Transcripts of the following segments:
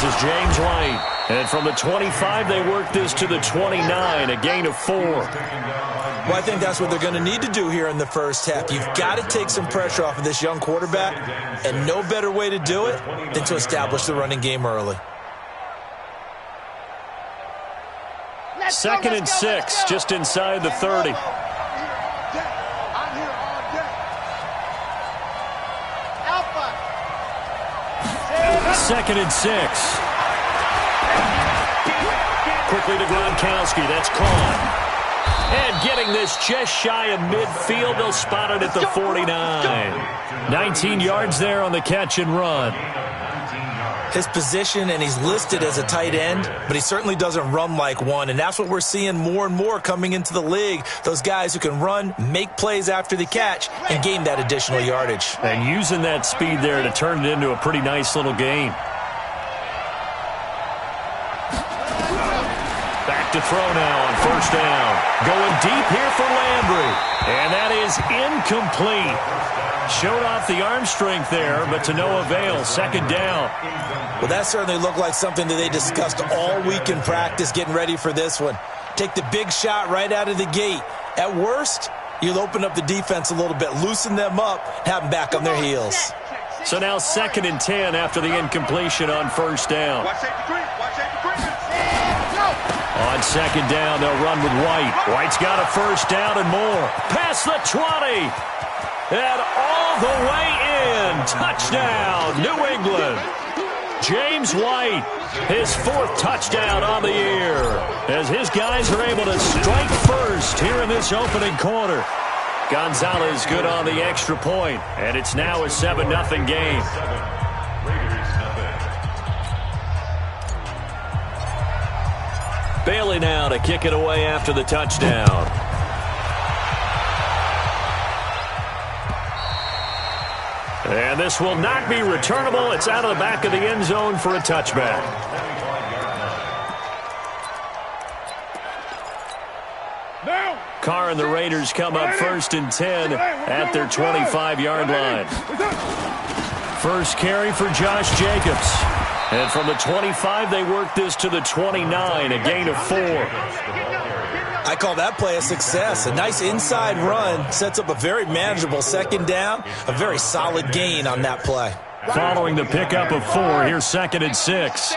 This is James White. And from the 25, they work this to the 29, a gain of 4. Well, I think that's what they're going to need to do here in the first half. You've got to take some pressure off of this young quarterback, and no better way to do it than to establish the running game early. 2nd and 6, just inside the 30. Second and 6. Quickly to Gronkowski. That's caught. And getting this just shy of midfield. They'll spot it at the 49. 19 yards there on the catch and run. His position, and he's listed as a tight end, but he certainly doesn't run like one, and that's what we're seeing more and more coming into the league. Those guys who can run, make plays after the catch, and gain that additional yardage. And using that speed there to turn it into a pretty nice little gain. Back to throw now on first down. Going deep here for Landry. And that is incomplete. Showed off the arm strength there, but to no avail. 2nd down. Well, that certainly looked like something that they discussed all week in practice getting ready for this one. Take the big shot right out of the gate. At worst, you'll open up the defense a little bit, loosen them up, have them back on their heels. So now 2nd and 10 after the incompletion on first down. On 2nd down, they'll run with White. White's got a first down and more. Past the 20. And all the way in. Touchdown, New England. James White, his 4th touchdown on the year, as his guys are able to strike first here in this opening quarter. Gonzalez good on the extra point, and it's now a 7-0 game. Bailey now to kick it away after the touchdown. And this will not be returnable. It's out of the back of the end zone for a touchback. Carr and the Raiders come up 1st and 10 at their 25-yard line. First carry for Josh Jacobs. And from the 25, they work this to the 29, a gain of 4. I call that play a success. A nice inside run sets up a very manageable 2nd down, a very solid gain on that play. Following the pickup of 4, here's 2nd and 6.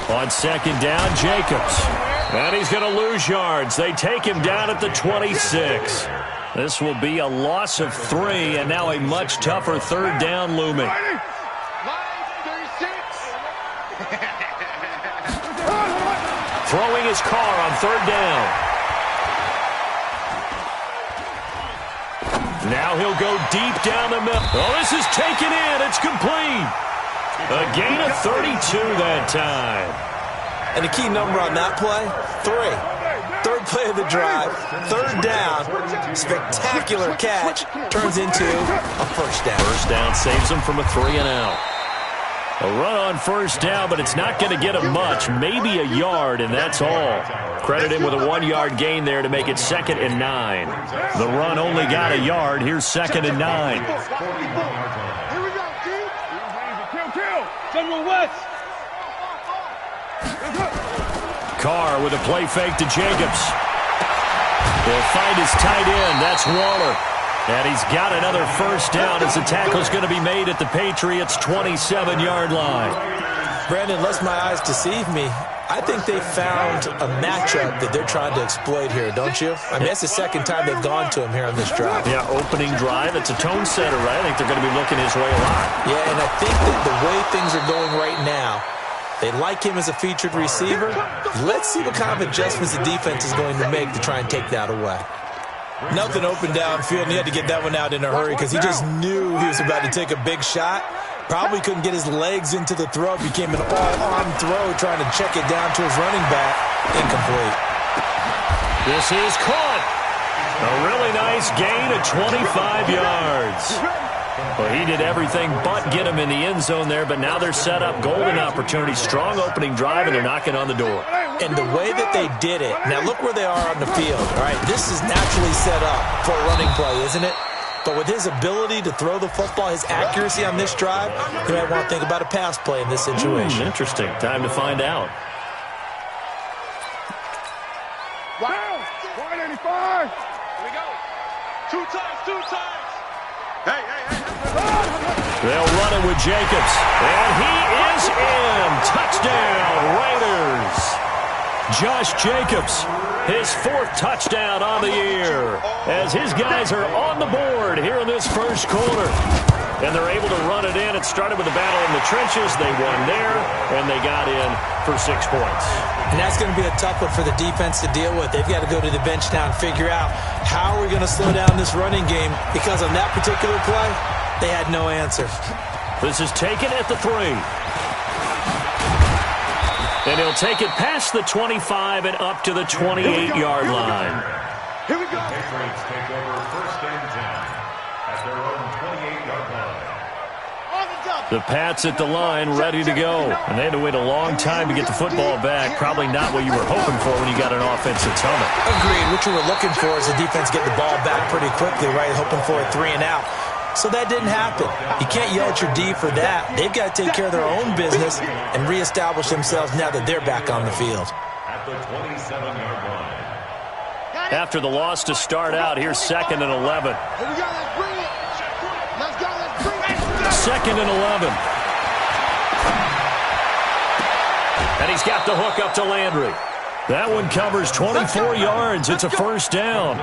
On 2nd down, Jacobs. And he's going to lose yards. They take him down at the 26. This will be a loss of 3, and now a much tougher 3rd down looming. Throwing his Carr on 3rd down. Now he'll go deep down the middle. Oh, this is taken in. It's complete. A gain of 32 that time. And the key number on that play, 3. 3rd play of the drive, 3rd down, spectacular catch, turns into a first down. First down saves him from a 3-and-out. A run on first down, but it's not going to get him much, maybe a yard, and that's all. Credit him with a 1-yard gain there to make it 2nd and 9. The run only got a yard. Here's 2nd and 9. Here we go, King. Kill. General West. Carr with a play fake to Jacobs. He'll find his tight end. That's Waller. And he's got another first down as the tackle's going to be made at the Patriots' 27-yard line. Brandon, lest my eyes deceive me, I think they found a matchup that they're trying to exploit here, don't you? I mean, that's the 2nd time they've gone to him here on this drive. Yeah, opening drive. It's a tone setter, right? I think they're going to be looking his way a lot. Yeah, and I think that the way things are going right now, they like him as a featured receiver. Let's see what kind of adjustments the defense is going to make to try and take that away. Nothing open downfield, and he had to get that one out in a hurry because he just knew he was about to take a big shot. Probably couldn't get his legs into the throw. Became an all-arm throw trying to check it down to his running back. Incomplete. This is caught. A really nice gain of 25 yards. Well, he did everything but get him in the end zone there, but now they're set up. Golden opportunity, strong opening drive, and they're knocking on the door. And the way that they did it, now look where they are on the field. All right, this is naturally set up for a running play, isn't it? But with his ability to throw the football, his accuracy on this drive, you might want to think about a pass play in this situation. Interesting. Time to find out. Wow. 185. Here we go. Two times. Hey. They'll run it with Jacobs. And he is in. Touchdown, Raiders. Josh Jacobs, his 4th touchdown on the year, as his guys are on the board here in this first quarter. And they're able to run it in. It started with a battle in the trenches. They won there, and they got in for 6 points. And that's going to be a tough one for the defense to deal with. They've got to go to the bench now and figure out how are we going to slow down this running game, because on that particular play, they had no answer. This is taken at the 3. And he'll take it past the 25 and up to the 28-yard line. Here we go. Patriots take over 1st and 10 at their own 28-yard line. The Pats at the line, ready to go. And they had to wait a long time to get the football back. Probably not what you were hoping for when you got an offensive helmet. Agreed. What you were looking for is the defense get the ball back pretty quickly, right? Hoping for a 3 and out. So that didn't happen. You can't yell at your D for that. They've got to take care of their own business and reestablish themselves now that they're back on the field. At the 27-yard line. After the loss to start out, here's 2nd and 11. Here we go. Let's bring it. Let's go. Let's bring it. 2nd and 11. And he's got the hook up to Landry. That one covers 24 yards. It's a 1st down.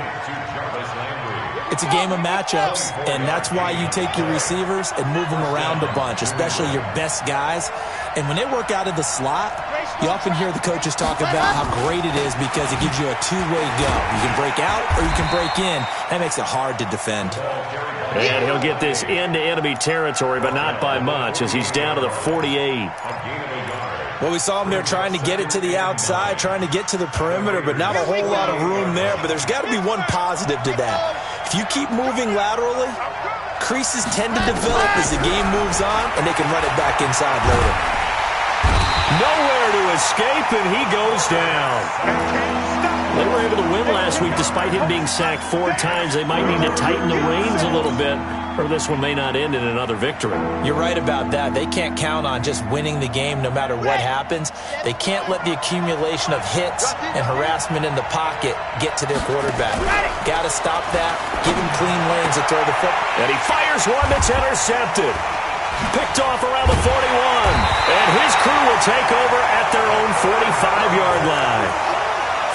It's a game of matchups, and that's why you take your receivers and move them around a bunch, especially your best guys. And when they work out of the slot, you often hear the coaches talk about how great it is because it gives you a two-way go. You can break out or you can break in. That makes it hard to defend. And he'll get this into enemy territory, but not by much, as he's down to the 48. Well, we saw him there trying to get it to the outside, trying to get to the perimeter, but not a whole lot of room there. But there's got to be one positive to that. If you keep moving laterally, creases tend to develop as the game moves on, and they can run it back inside later. Nowhere to escape, and he goes down. They were able to win last week despite him being sacked 4 times. They might need to tighten the reins a little bit, or this one may not end in another victory. You're right about that. They can't count on just winning the game no matter what happens. They can't let the accumulation of hits and harassment in the pocket get to their quarterback. Got to stop that. Give him clean lanes to throw the football. And he fires one that's intercepted. Picked off around the 41. And his crew will take over at their own 45-yard line.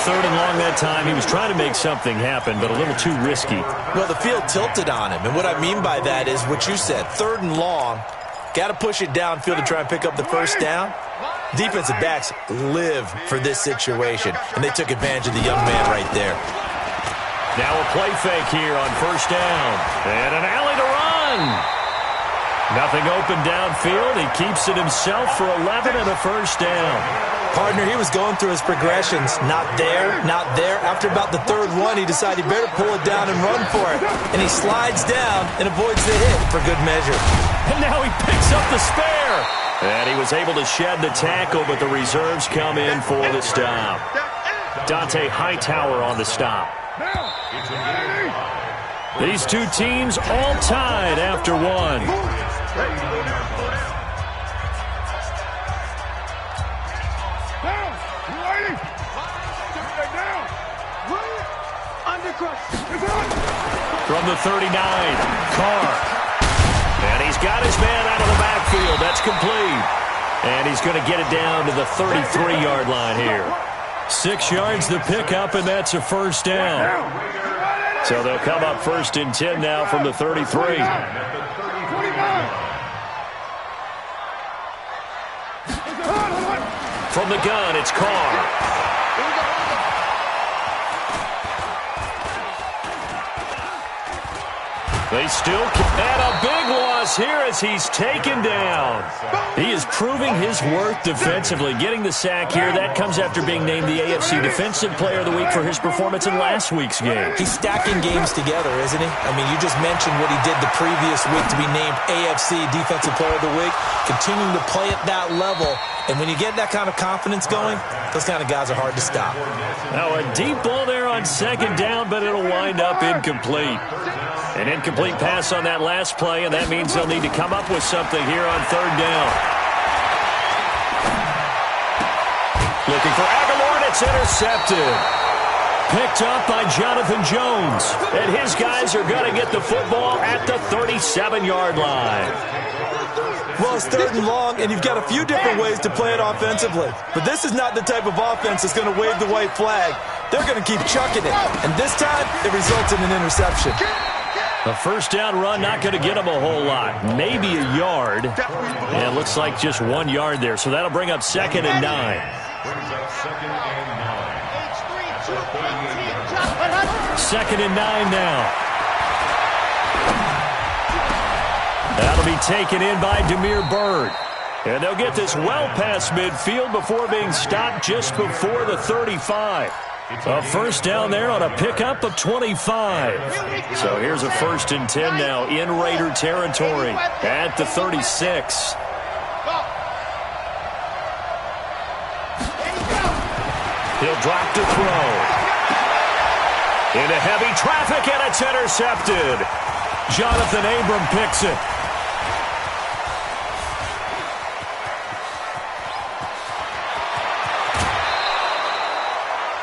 3rd and long that time. He was trying to make something happen, but a little too risky. Well, the field tilted on him, and what I mean by that is what you said. 3rd and long, got to push it downfield to try and pick up the 1st down. Defensive backs live for this situation, and they took advantage of the young man right there. Now a play fake here on 1st down. And an alley to run. Nothing open downfield. He keeps it himself for 11 and a 1st down. Partner, he was going through his progressions. Not there, not there. After about the 3rd one, he decided he better pull it down and run for it. And he slides down and avoids the hit for good measure. And now he picks up the spare. And he was able to shed the tackle, but the reserves come in for the stop. Dante Hightower on the stop. These two teams all tied after one. From the 39, Carr. And he's got his man out of the backfield. That's complete. And he's going to get it down to the 33-yard line here. 6 yards the pickup, and that's a 1st down. So they'll come up 1st and 10 now from the 33. From the gun, it's Carr. They still and a big loss here as he's taken down. He is proving his worth defensively. Getting the sack here, that comes after being named the AFC Defensive Player of the Week for his performance in last week's game. He's stacking games together, isn't he? I mean, you just mentioned what he did the previous week to be named AFC Defensive Player of the Week. Continuing to play at that level. And when you get that kind of confidence going, those kind of guys are hard to stop. Now a deep ball there on 2nd down, but it'll wind up incomplete. An incomplete pass on that last play, and that means they'll need to come up with something here on third down. Looking for Aguilar, and it's intercepted. Picked up by Jonathan Jones. And his guys are going to get the football at the 37-yard line. Well, it's third and long, and you've got a few different ways to play it offensively. But this is not the type of offense that's going to wave the white flag. They're going to keep chucking it. And this time, it results in an interception. A first down run, not going to get them a whole lot. Maybe a yard. And it looks like just 1 yard there. So that'll bring up 2nd and 9. Brings up 2nd and 9. 2nd and 9 now. That'll be taken in by Demir Bird. And they'll get this well past midfield before being stopped just before the 35. A first down there on a pickup of 25. So here's a 1st and 10 now in Raider territory at the 36. He'll drop to throw. Into heavy traffic, and it's intercepted. Jonathan Abram picks it.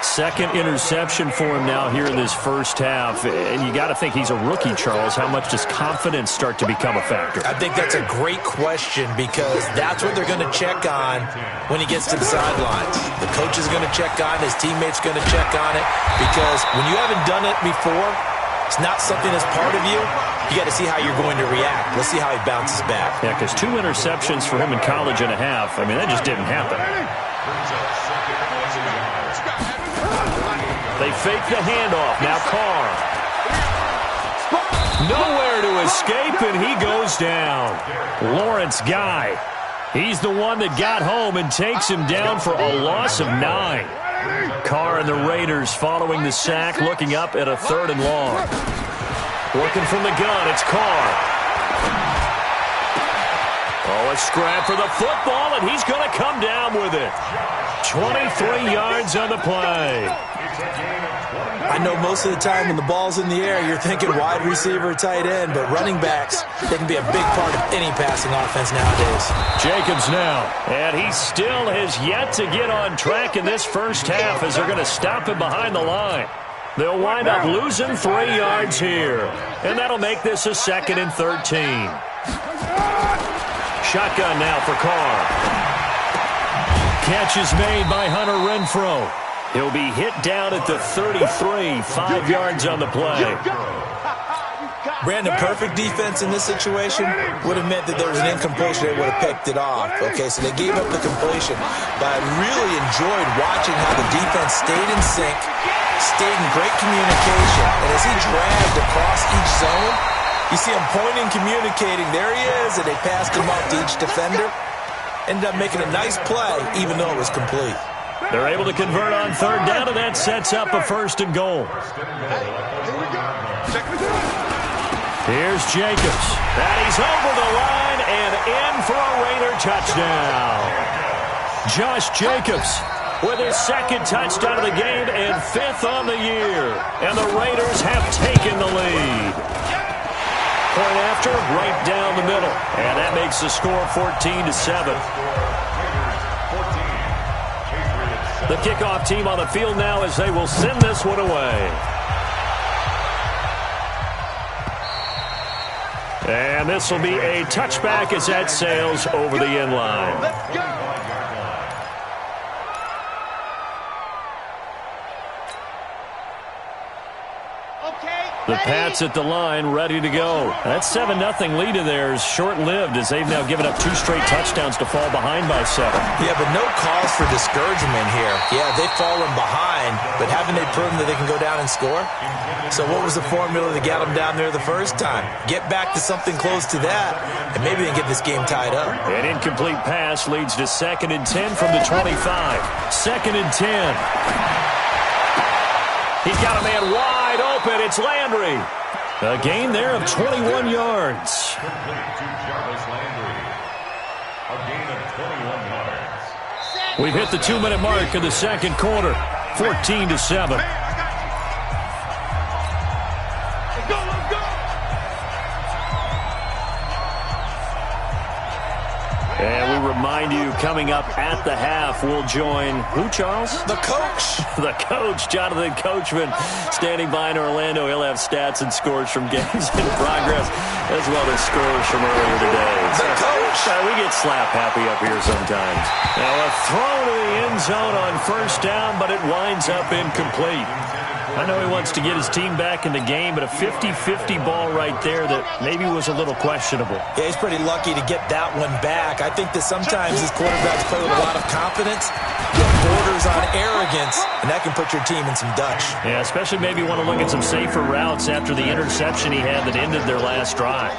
Second interception for him now here in this first half. And you got to think he's a rookie, Charles. How much does confidence start to become a factor? I think that's a great question because that's what they're going to check on when he gets to the sidelines. The coach is going to check on it. His teammates going to check on it because when you haven't done it before, it's not something that's part of you. You got to see how you're going to react. Let's see how he bounces back. Yeah, because 2 interceptions for him in college and a half. I mean, that just didn't happen. They fake the handoff. Now Carr. Nowhere to escape, and he goes down. Lawrence Guy. He's the one that got home and takes him down for a loss of 9. Carr and the Raiders following the sack, looking up at a 3rd and long. Working from the gun, it's Carr. Oh, a scrap for the football, and he's going to come down with it. 23 yards on the play. I know most of the time when the ball's in the air, you're thinking wide receiver, tight end, but running backs, they can be a big part of any passing offense nowadays. Jacobs now, and he still has yet to get on track in this first half as they're going to stop him behind the line. They'll wind up losing 3 yards here, and that'll make this a 2nd and 13. Shotgun now for Carr. Catch is made by Hunter Renfrow. He'll be hit down at the 33, 5 yards on the play. Brandon, perfect defense in this situation would have meant that there was an incompletion. They would have picked it off. Okay, so they gave up the completion. But I really enjoyed watching how the defense stayed in sync, stayed in great communication. And as he dragged across each zone, you see him pointing, communicating. There he is, and they passed him off to each defender. Ended up making a nice play, even though it was complete. They're able to convert on 3rd down, and that sets up a 1st and goal. Here's Jacobs. And he's over the line and in for a Raider touchdown. Josh Jacobs with his 2nd touchdown of the game and 5th on the year. And the Raiders have taken the lead. Point after, right down the middle. And that makes the score 14-7. The kickoff team on the field now as they will send this one away. And this will be a touchback as that sails over the end line. Let's go. The Pats at the line, ready to go. That 7-0 lead of theirs short-lived as they've now given up 2 straight touchdowns to fall behind by 7. Yeah, but no cause for discouragement here. Yeah, they've fallen behind, but haven't they proven that they can go down and score? So what was the formula that got them down there the first time? Get back to something close to that, and maybe they can get this game tied up. An incomplete pass leads to 2nd and 10 from the 25. 2nd and 10. He's got a man wide open. It's Landry. A gain there of 21 yards. We've hit the 2-minute mark of the 2nd quarter. 14-7. remind you, coming up at the half, we'll join who, Charles? The coach. The coach, Jonathan Coachman, standing by in Orlando. He'll have stats and scores from games in progress, as well as scores from earlier today. The coach. We get slap happy up here sometimes. Now a throw to the end zone on first down, but it winds up incomplete. I know he wants to get his team back in the game, but a 50-50 ball right there that maybe was a little questionable. Yeah, he's pretty lucky to get that one back. I think that sometimes these quarterbacks play with a lot of confidence, borders on arrogance, and that can put your team in some Dutch. Yeah, especially maybe want to look at some safer routes after the interception he had that ended their last drive.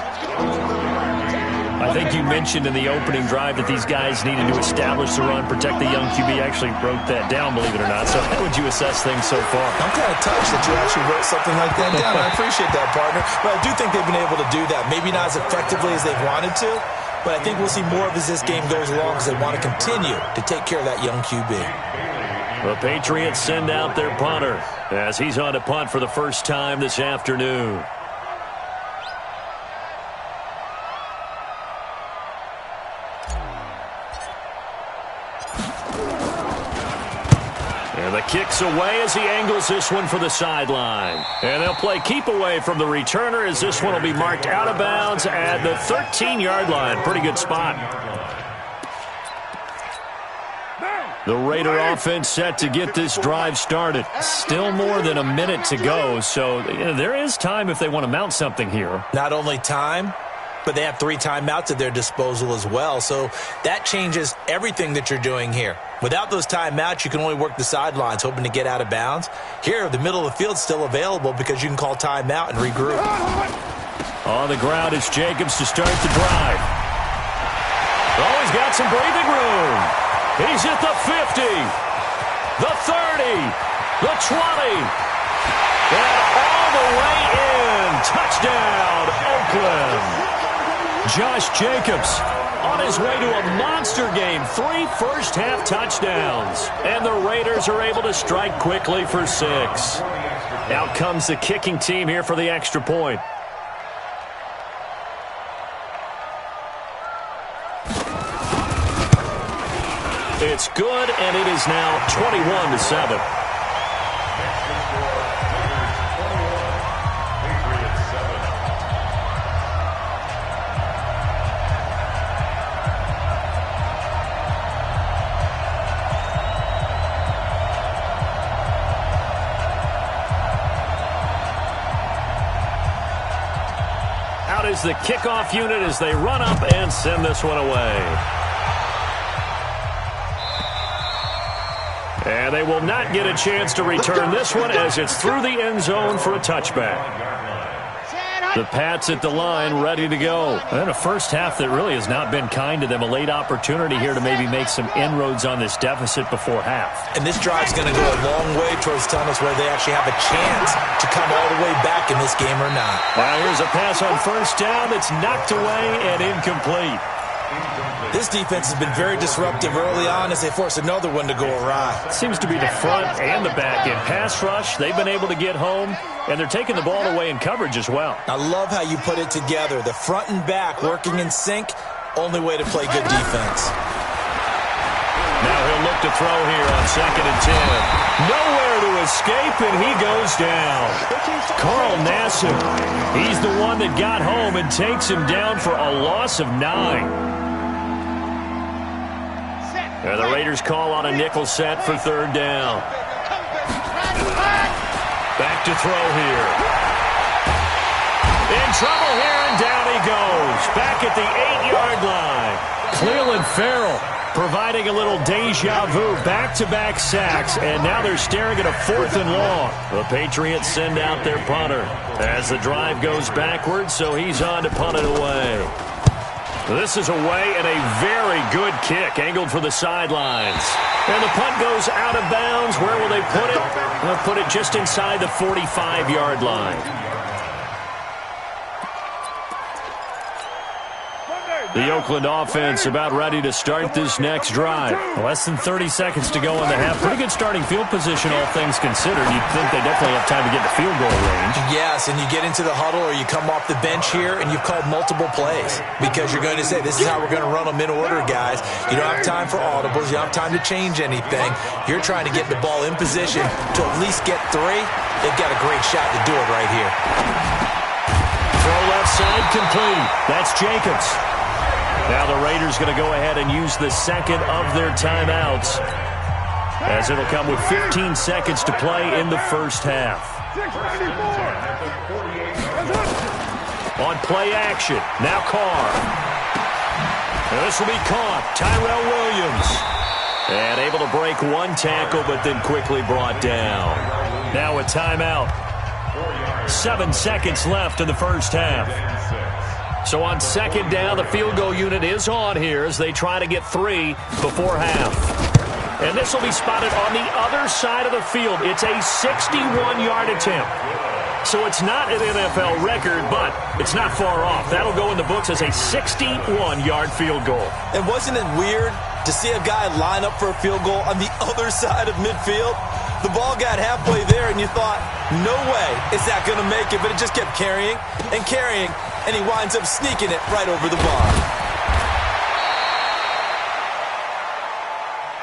I think you mentioned in the opening drive that these guys needed to establish the run, protect the young QB. I actually wrote that down, believe it or not. So how would you assess things so far? I'm kind of touched that you actually wrote something like that down. I appreciate that, partner. But I do think they've been able to do that. Maybe not as effectively as they've wanted to, but I think we'll see more of as this game goes along because they want to continue to take care of that young QB. The Patriots send out their punter as he's on to punt for the first time this afternoon. And the kick's away as he angles this one for the sideline. And they'll play keep away from the returner as this one will be marked out of bounds at the 13-yard line. Pretty good spot. The Raider offense set to get this drive started. Still more than a minute to go, so there is time if they want to mount something here. Not only time, but they have 3 timeouts at their disposal as well, so that changes everything that you're doing here. Without those timeouts, you can only work the sidelines, hoping to get out of bounds. Here, the middle of the field's still available because you can call timeout and regroup. On the ground, it's Jacobs to start the drive. Oh, he's got some breathing room. He's at the 50, the 30, the 20, and all the way in. Touchdown, Oakland. Josh Jacobs on his way to a monster game. 3 first-half touchdowns. And the Raiders are able to strike quickly for 6. Out comes the kicking team here for the extra point. It's good, and it is now 21-7. Out is the kickoff unit as they run up and send this one away. And they will not get a chance to return this one as it's through the end zone for a touchback. The Pats at the line ready to go. And a first half that really has not been kind to them. A late opportunity here to maybe make some inroads on this deficit before half. And this drive's going to go a long way towards telling us whether they actually have a chance to come all the way back in this game or not. Now here's a pass on first down that's knocked away and incomplete. This defense has been very disruptive early on as they force another one to go awry. Seems to be the front and the back end. Pass rush, they've been able to get home, and they're taking the ball away in coverage as well. I love how you put it together. The front and back working in sync, only way to play good defense. Now he'll look to throw here on 2nd and 10. Nowhere to escape, and he goes down. Carl Nassib, he's the one that got home and takes him down for a loss of 9. And the Raiders call on a nickel set for 3rd down. Back to throw here. In trouble here, and down he goes. Back at the 8-yard line. Cleveland Farrell providing a little deja vu. Back-to-back sacks, and now they're staring at a 4th and long. The Patriots send out their punter as the drive goes backwards, so he's on to punt it away. This is away and a very good kick, angled for the sidelines. And the punt goes out of bounds. Where will they put it? They'll put it just inside the 45-yard line. The Oakland offense about ready to start this next drive. Less than 30 seconds to go in the half. Pretty good starting field position, all things considered. You'd think they definitely have time to get to field goal range. Yes, and you get into the huddle or you come off the bench here and you've called multiple plays because you're going to say, this is how we're going to run them in order, guys. You don't have time for audibles. You don't have time to change anything. You're trying to get the ball in position to at least get 3. They've got a great shot to do it right here. Throw left side complete. That's Jacobs. Now the Raiders going to go ahead and use the second of their timeouts, as it'll come with 15 seconds to play in the first half. On play action, now Carr. And this will be caught. Tyrell Williams. And able to break one tackle, but then quickly brought down. Now a timeout. 7 seconds left in the first half. So on second down, the field goal unit is on here as they try to get 3 before half. And this will be spotted on the other side of the field. It's a 61-yard attempt. So it's not an NFL record, but it's not far off. That'll go in the books as a 61-yard field goal. And wasn't it weird to see a guy line up for a field goal on the other side of midfield? The ball got halfway there, and you thought, no way is that going to make it. But it just kept carrying and carrying, and he winds up sneaking it right over the bar.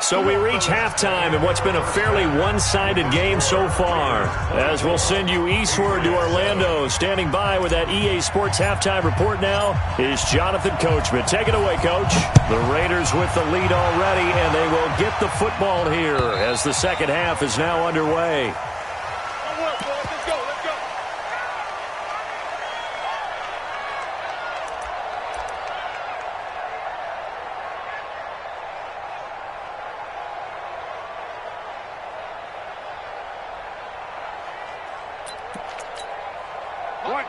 So we reach halftime in what's been a fairly one-sided game so far. As we'll send you eastward to Orlando. Standing by with that EA Sports halftime report now is Jonathan Coachman. Take it away, Coach. The Raiders with the lead already, and they will get the football here as the second half is now underway.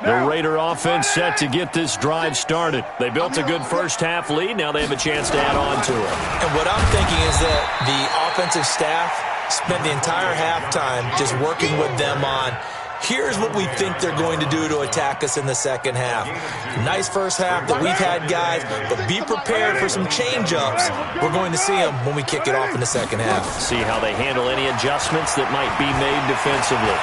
The Raider offense set to get this drive started. They built a good first-half lead. Now they have a chance to add on to it. And what I'm thinking is that the offensive staff spent the entire halftime just working with them on, here's what we think they're going to do to attack us in the second half. Nice first half that we've had, guys, but be prepared for some change-ups. We're going to see them when we kick it off in the second half. See how they handle any adjustments that might be made defensively.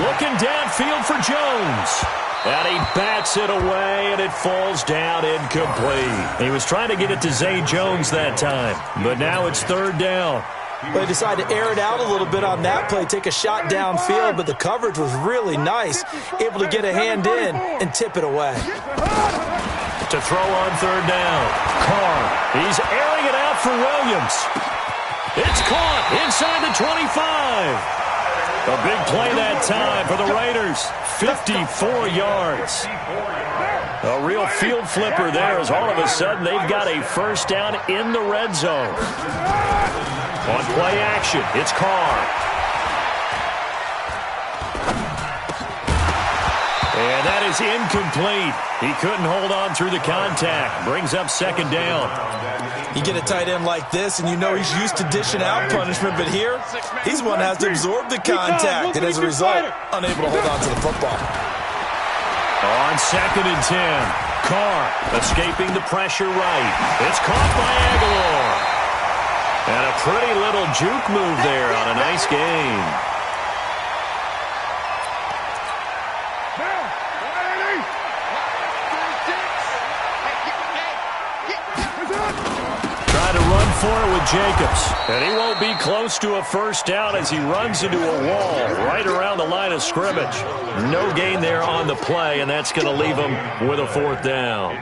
Looking downfield for Jones. And he bats it away, and it falls down incomplete. He was trying to get it to Zay Jones that time, but now it's third down. They decided to air it out a little bit on that play, take a shot downfield, but the coverage was really nice, able to get a hand in and tip it away. To throw on third down, Carr. He's airing it out for Williams. It's caught inside the 25. A big play that time for the Raiders. 54 yards. A real field flipper there as all of a sudden they've got a first down in the red zone. On play action, it's Carr. And that is incomplete. He couldn't hold on through the contact. Brings up second down. You get a tight end like this, and you know he's used to dishing out punishment, but here, he's one that has to absorb the contact, and as a result, unable to hold on to the football. On second and 10, Carr escaping the pressure right. It's caught by Aguilar. And a pretty little juke move there on a nice game. For it with Jacobs, and he won't be close to a first down as he runs into a wall right around the line of scrimmage. No gain there on the play, and that's going to leave him with a fourth down.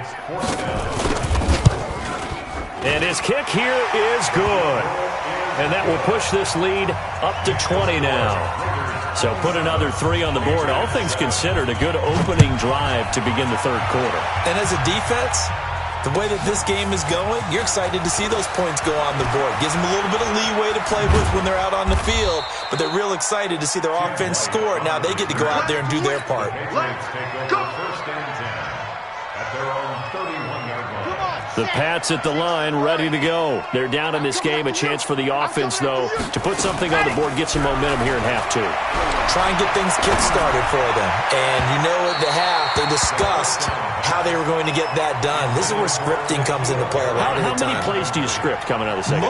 And his kick here is good, and that will push this lead up to 20 now. So put another 3 on the board. All things considered, a good opening drive to begin the third quarter. And as a defense, the way that this game is going, you're excited to see those points go on the board. Gives them a little bit of leeway to play with when they're out on the field, but they're real excited to see their offense score. Now they get to go out there and do their part. The Pats at the line, ready to go. They're down in this game. A chance for the offense, though, to put something on the board, get some momentum here in half two. Try and get things kick-started for them. And you know at the half, they discussed how they were going to get that done. This is where scripting comes into play a lot of the time. How many plays do you script coming out of the second?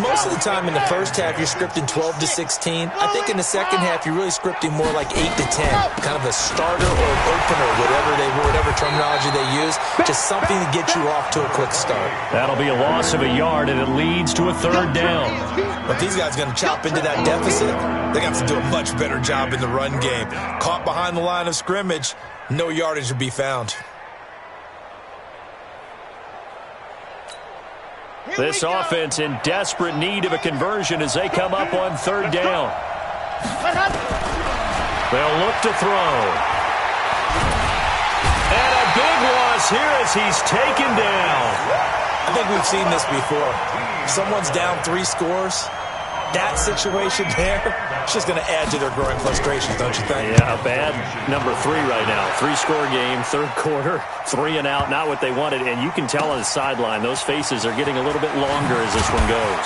Most of the time in the first half, you're scripting 12 to 16. I think in the second half, you're really scripting more like 8 to 10. Kind of a starter or an opener, whatever terminology they use. Just something to get you off to a quick start. That'll be a loss of a yard, and it leads to a third down. But these guys are going to chop into that deficit. They're going to have to do a much better job in the run game. Caught behind the line of scrimmage, no yardage to be found. This offense in desperate need of a conversion as they come up on third down. They'll look to throw. And a big loss here as he's taken down. I think we've seen this before. Someone's down 3 scores. That situation there, it's just going to add to their growing frustrations, don't you think? Yeah, bad number 3 right now. 3-score game, third quarter, 3 and out, not what they wanted. And you can tell on the sideline, those faces are getting a little bit longer as this one goes.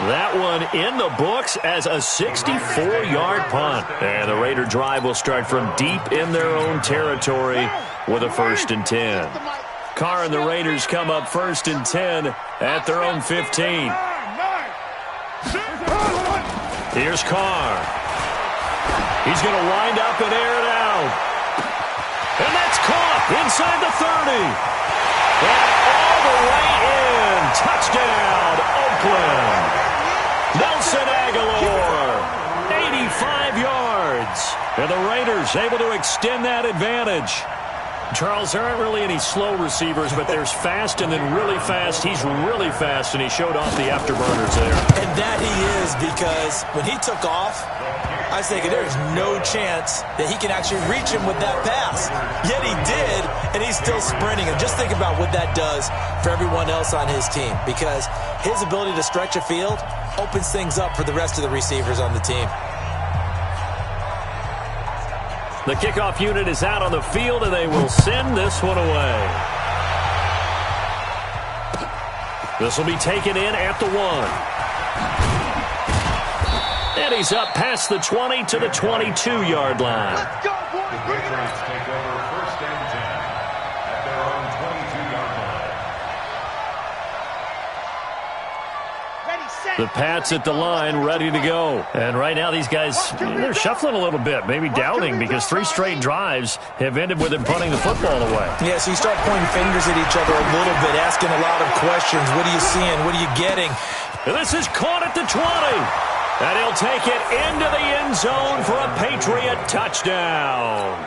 That one in the books as a 64-yard punt. And the Raider drive will start from deep in their own territory with a 1st and 10. Carr and the Raiders come up 1st and 10 at their own 15. Here's Carr. He's going to wind up and air it out. And that's caught inside the 30. And all the way in. Touchdown, Oakland. Nelson Aguilar, 85 yards. And the Raiders able to extend that advantage. Charles, there aren't really any slow receivers, but there's fast and then really fast. He's really fast, and he showed off the afterburners there. And that he is, because when he took off, I was thinking there's no chance that he can actually reach him with that pass. Yet he did, and he's still sprinting. And just think about what that does for everyone else on his team, because his ability to stretch a field opens things up for the rest of the receivers on the team. The kickoff unit is out on the field, and they will send this one away. This will be taken in at the 1. And he's up past the 20 to the 22-yard line. The Patriots take over 1st and 10 at their own 22-yard line. The Pats at the line, ready to go. And right now, these guys, they're shuffling a little bit, maybe doubting, because 3 straight drives have ended with them punting the football away. Yeah, so you start pointing fingers at each other a little bit, asking a lot of questions. What are you seeing? What are you getting? And this is caught at the 20. And he'll take it into the end zone for a Patriot touchdown.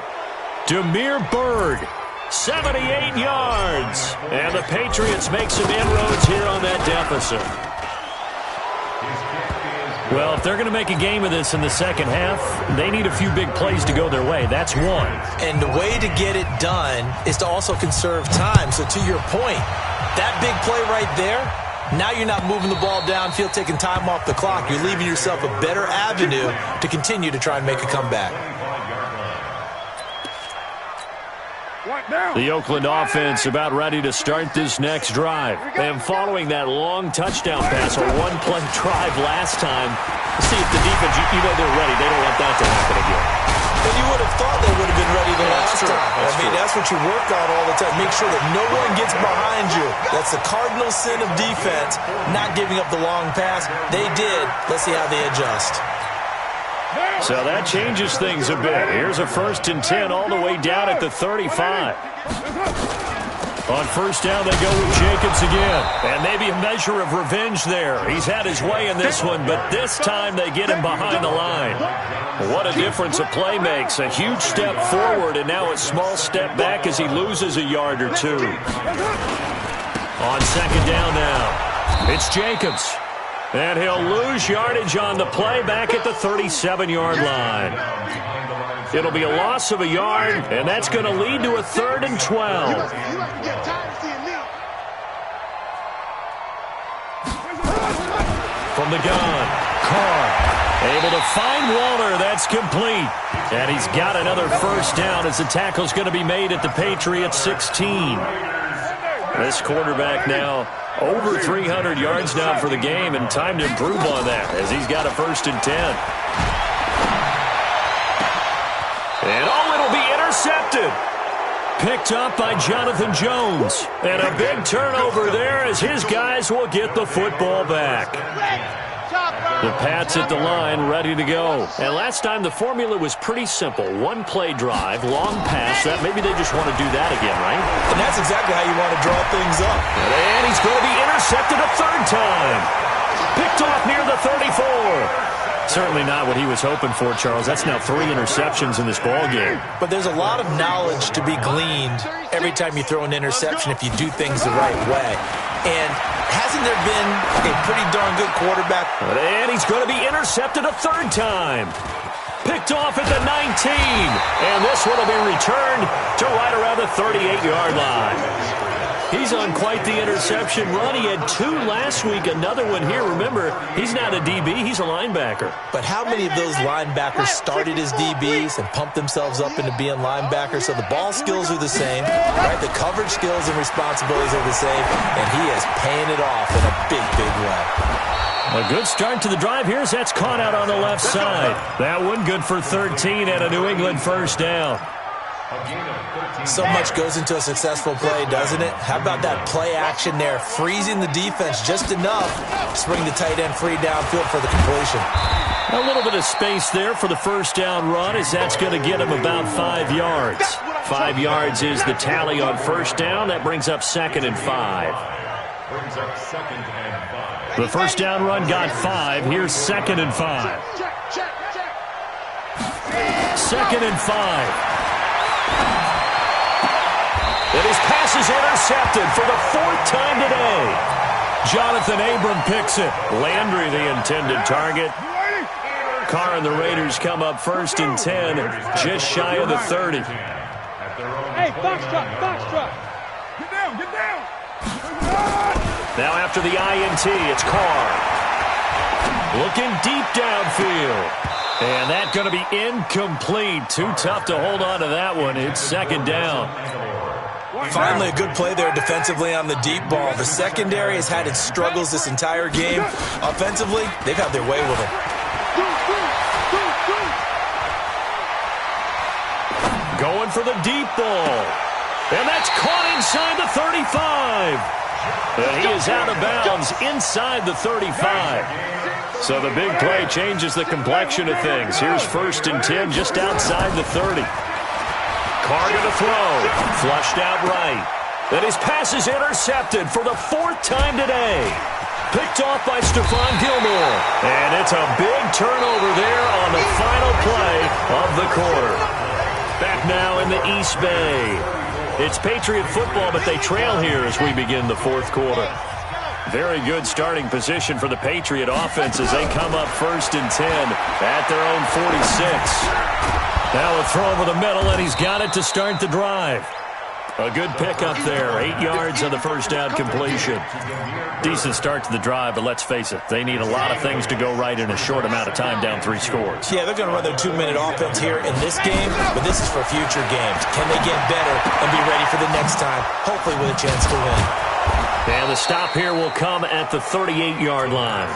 Demir Bird, 78 yards. And the Patriots make some inroads here on that deficit. Well, if they're going to make a game of this in the second half, they need a few big plays to go their way. That's one. And the way to get it done is to also conserve time. So to your point, that big play right there, now you're not moving the ball downfield, taking time off the clock. You're leaving yourself a better avenue to continue to try and make a comeback. The Oakland offense about ready to start this next drive. And following that long touchdown pass, a one-play drive last time, see if the defense, you know they're ready. They don't want that to happen again. And you would have thought they would have been ready the last time. That's what you work on all the time. Make sure that no one gets behind you. That's the cardinal sin of defense, not giving up the long pass. They did. Let's see how they adjust. So that changes things a bit. Here's a 1st and 10 all the way down at the 35. On 1st down, they go with Jacobs again. And maybe a measure of revenge there. He's had his way in this one, but this time they get him behind the line. What a difference a play makes. A huge step forward and now a small step back as he loses a yard or 2. On 2nd down now, it's Jacobs. And he'll lose yardage on the play back at the 37-yard line. It'll be a loss of a yard, and that's going to lead to a 3rd and 12. From the gun, Carr able to find Waller. That's complete. And he's got another 1st down as the tackle's going to be made at the Patriots 16. This quarterback now over 300 yards now for the game, and time to improve on that as he's got a 1st and 10. And it'll be intercepted. Picked up by Jonathan Jones. And a big turnover there as his guys will get the football back. The Pats at the line, ready to go. And last time the formula was pretty simple. One play drive, long pass. That maybe they just want to do that again, right? And that's exactly how you want to draw things up. And he's going to be intercepted a third time. Picked off near the 34. Certainly not what he was hoping for, Charles. That's now 3 interceptions in this ball game. But there's a lot of knowledge to be gleaned every time you throw an interception if you do things the right way. And hasn't there been a pretty darn good quarterback? And he's going to be intercepted a third time. Picked off at the 19. And this one will be returned to right around the 38-yard line. He's on quite the interception run. He had 2 last week, another one here. Remember, he's not a DB, he's a linebacker. But how many of those linebackers started as DBs and pumped themselves up into being linebackers? So the ball skills are the same, right? The coverage skills and responsibilities are the same, and he is paying it off in a big, big way. A good start to the drive here as that's caught out on the left side. That one good for 13 and a New England first down. So much goes into a successful play, doesn't it? How about that play action there, freezing the defense just enough to bring the tight end free downfield for the completion. A little bit of space there for the first down run as that's going to get him about 5 yards. 5 yards is the tally on first down. That brings up 2nd and 5. The first down run got 5. Here's 2nd and 5. 2nd and 5. And his pass is intercepted for the 4th time today. Jonathan Abram picks it. Landry the intended target. Carr and the Raiders come up 1st and 10, just shy of the 30. Hey, box truck. Get down. Now after the INT, it's Carr. Looking deep downfield. And that's going to be incomplete. Too tough to hold on to that one. It's 2nd down. Finally, a good play there defensively on the deep ball. The secondary has had its struggles this entire game. Offensively, they've had their way with it. Going for the deep ball. And that's caught inside the 35. And he is out of bounds inside the 35. So the big play changes the complexion of things. Here's 1st and 10 just outside the 30. Carr going to throw. Flushed out right. And his pass is intercepted for the 4th time today. Picked off by Stephon Gilmore. And it's a big turnover there on the final play of the quarter. Back now in the East Bay. It's Patriot football, but they trail here as we begin the 4th quarter. Very good starting position for the Patriot offense as they come up 1st and 10 at their own 46. Now a throw over the middle, and he's got it to start the drive. A good pickup there. 8 yards on the first down completion. Decent start to the drive, but let's face it, they need a lot of things to go right in a short amount of time down 3 scores. Yeah, they're going to run their 2-minute offense here in this game, but this is for future games. Can they get better and be ready for the next time, hopefully with a chance to win? And the stop here will come at the 38-yard line.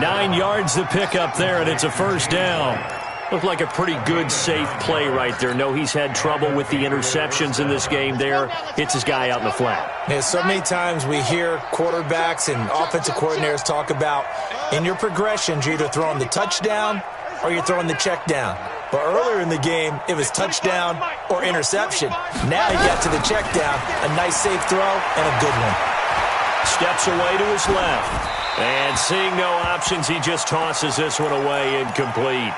9 yards to pick up there, and it's a first down. Looked like a pretty good, safe play right there. No, he's had trouble with the interceptions in this game there. Hits his guy out in the flat. Yeah, so many times we hear quarterbacks and offensive coordinators talk about in your progressions, you're either throwing the touchdown or you're throwing the check down. But earlier in the game, it was touchdown or interception. Now he got to the check down, a nice safe throw, and a good one. Steps away to his left. And seeing no options, he just tosses this one away, incomplete.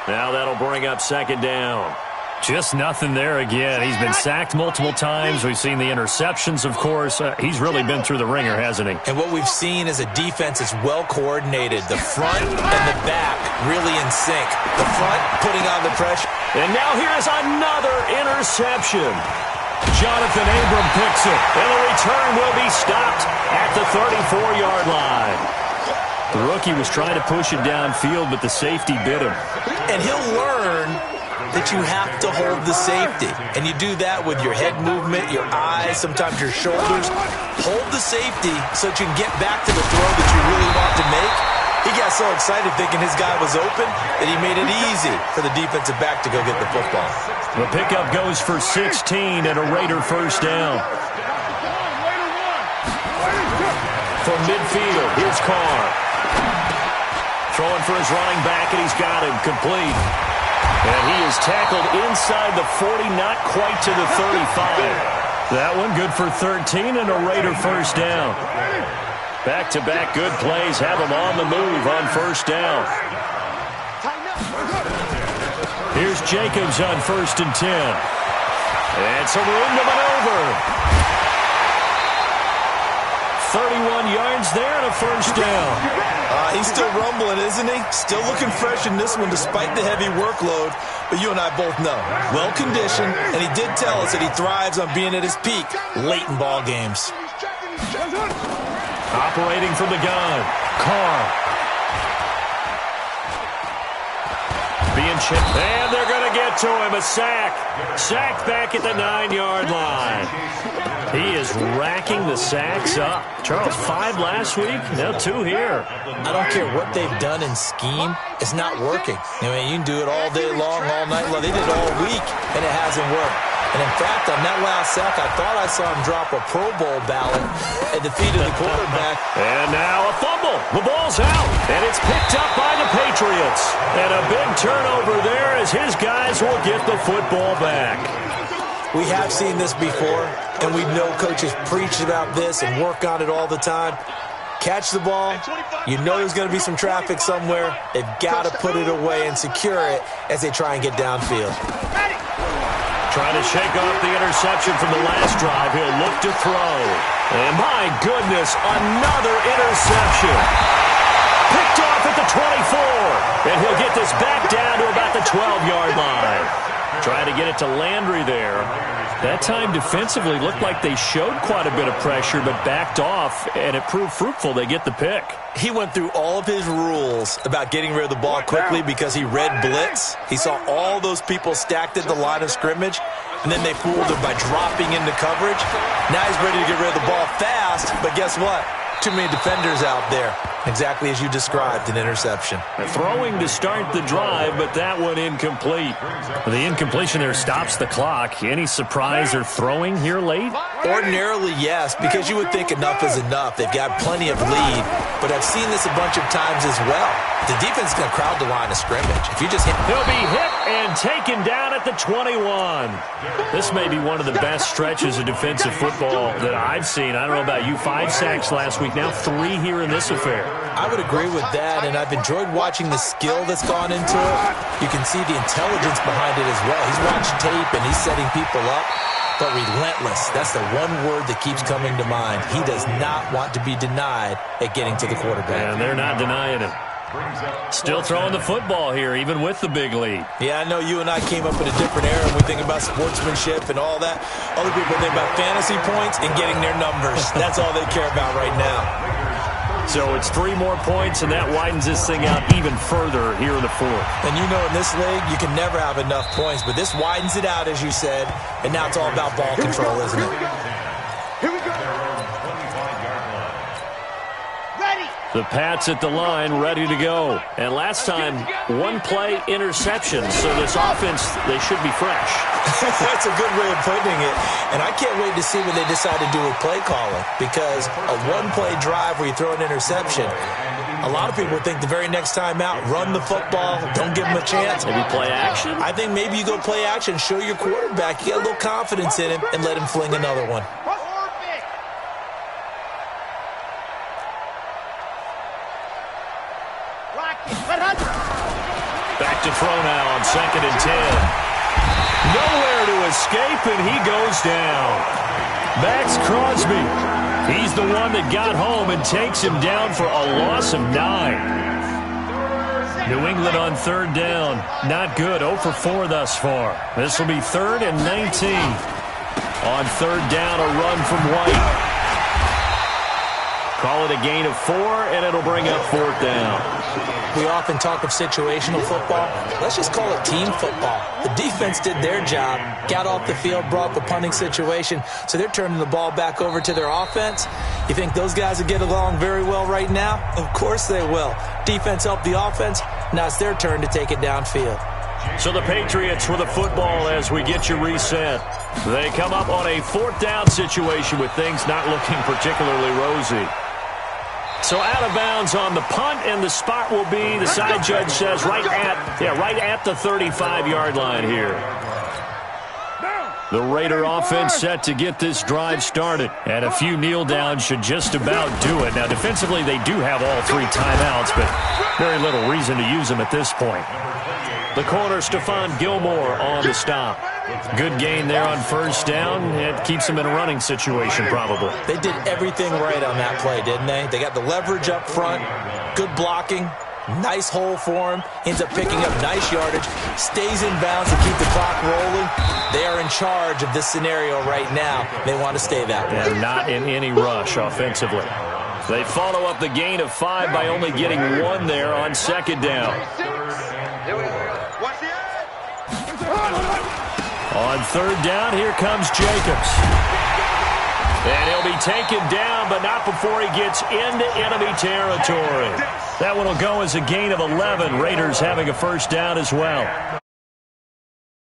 Now that'll bring up 2nd down. Just nothing there again. He's been sacked multiple times. We've seen the interceptions, of course. He's really been through the ringer, hasn't he? And what we've seen is a defense that's well coordinated. The front and the back really in sync. The front putting on the pressure. And now here's another interception. Jonathan Abram picks it. And the return will be stopped at the 34-yard line. The rookie was trying to push it downfield, but the safety bit him. And he'll learn that you have to hold the safety. And you do that with your head movement, your eyes, sometimes your shoulders. Hold the safety so that you can get back to the throw that you really want to make. He got so excited thinking his guy was open that he made it easy for the defensive back to go get the football. The pickup goes for 16 and a Raider first down. From midfield, here's Carr. Throwing for his running back, and he's got him complete. And he is tackled inside the 40, not quite to the 35. That one good for 13 and a Raider first down. Back-to-back good plays have him on the move on first down. Here's Jacobs on 1st and 10. And some room to maneuver. 31 yards there and a first down. He's still rumbling, isn't he? Still looking fresh in this one despite the heavy workload. But you and I both know, well-conditioned, and he did tell us that he thrives on being at his peak late in ball games. Operating from the gun, Carr. Being chipped, and they're going to get to him. A sack. Sacked back at the 9-yard line. He is racking the sacks up. Charles, 5 last week, now 2 here. I don't care what they've done in scheme. It's not working. I mean, you can do it all day long, all night long. They did it all week, and it hasn't worked. And in fact, on that last sack, I thought I saw him drop a Pro Bowl ballot at the feet of the quarterback. And now a fumble. The ball's out, and it's picked up by the Patriots. And a big turnover there as his guys will get the football back. We have seen this before, and we know coaches preach about this and work on it all the time. Catch the ball. You know there's going to be some traffic somewhere. They've got to put it away and secure it as they try and get downfield. Trying to shake off the interception from the last drive. He'll look to throw. And my goodness, another interception. Picked off at the 24. And he'll get this back down to about the 12-yard line. Trying to get it to Landry there. That time defensively looked like they showed quite a bit of pressure but backed off, and it proved fruitful. They get the pick. He went through all of his rules about getting rid of the ball quickly because he read blitz. He saw all those people stacked at the line of scrimmage, and then they fooled him by dropping into coverage. Now he's ready to get rid of the ball fast, but guess what? Too many defenders out there. Exactly as you described, an interception. Throwing to start the drive, but that one incomplete. The incompletion there stops the clock. Any surprise they're throwing here late? Ordinarily, yes, because you would think enough is enough. They've got plenty of lead, but I've seen this a bunch of times as well. The defense is going to crowd the line of scrimmage. If you just hit... He'll be hit and taken down at the 21. This may be one of the best stretches of defensive football that I've seen. I don't know about you. 5 sacks last week, now 3 here in this affair. I would agree with that, and I've enjoyed watching the skill that's gone into it. You can see the intelligence behind it as well. He's watched tape, and he's setting people up. But relentless, that's the one word that keeps coming to mind. He does not want to be denied at getting to the quarterback. And they're not denying him. Still throwing the football here, even with the big lead. Yeah, I know you and I came up in a different era, and we think about sportsmanship and all that. Other people think about fantasy points and getting their numbers. That's all they care about right now. So it's 3 more points, and that widens this thing out even further here in the 4th. And you know in this league, you can never have enough points, but this widens it out, as you said, and now it's all about ball control, isn't it? Here we go. Ready. The Pats at the line, ready to go. And last time, 1-play interception, so this offense, they should be fresh. That's a good way of putting it. And I can't wait to see what they decide to do with play calling, because a 1-play drive where you throw an interception, a lot of people think the very next time out, run the football, don't give them a chance. Maybe play action? I think maybe you go play action, show your quarterback, you get a little confidence in him, and let him fling another one. Back to throw now on 2nd and 10. Nowhere to escape, and he goes down. Max Crosby. He's the one that got home and takes him down for a loss of 9. New England on 3rd down. Not good. 0 for 4 thus far. This will be 3rd and 19. On 3rd down, a run from White. Call it a gain of 4, and it'll bring up 4th down. We often talk of situational football. Let's just call it team football. The defense did their job, got off the field, brought the punting situation, so they're turning the ball back over to their offense. You think those guys will get along very well right now? Of course they will. Defense helped the offense. Now it's their turn to take it downfield. So the Patriots with the football as we get you reset. They come up on a 4th down situation with things not looking particularly rosy. So out of bounds on the punt, and the spot will be, the side judge says, right at the 35-yard line here. The Raider offense set to get this drive started, and a few kneel downs should just about do it. Now, defensively, they do have all 3 timeouts, but very little reason to use them at this point. The corner, Stephon Gilmore, on the stop. Good gain there on 1st down. It keeps them in a running situation, probably. They did everything right on that play, didn't they? They got the leverage up front, good blocking, nice hole for him, ends up picking up nice yardage, stays in bounds to keep the clock rolling. They are in charge of this scenario right now. They want to stay that way. And not in any rush offensively. They follow up the gain of 5 by only getting 1 there on 2nd down. On 3rd down, here comes Jacobs. And he'll be taken down, but not before he gets into enemy territory. That one will go as a gain of 11. Raiders having a 1st down as well.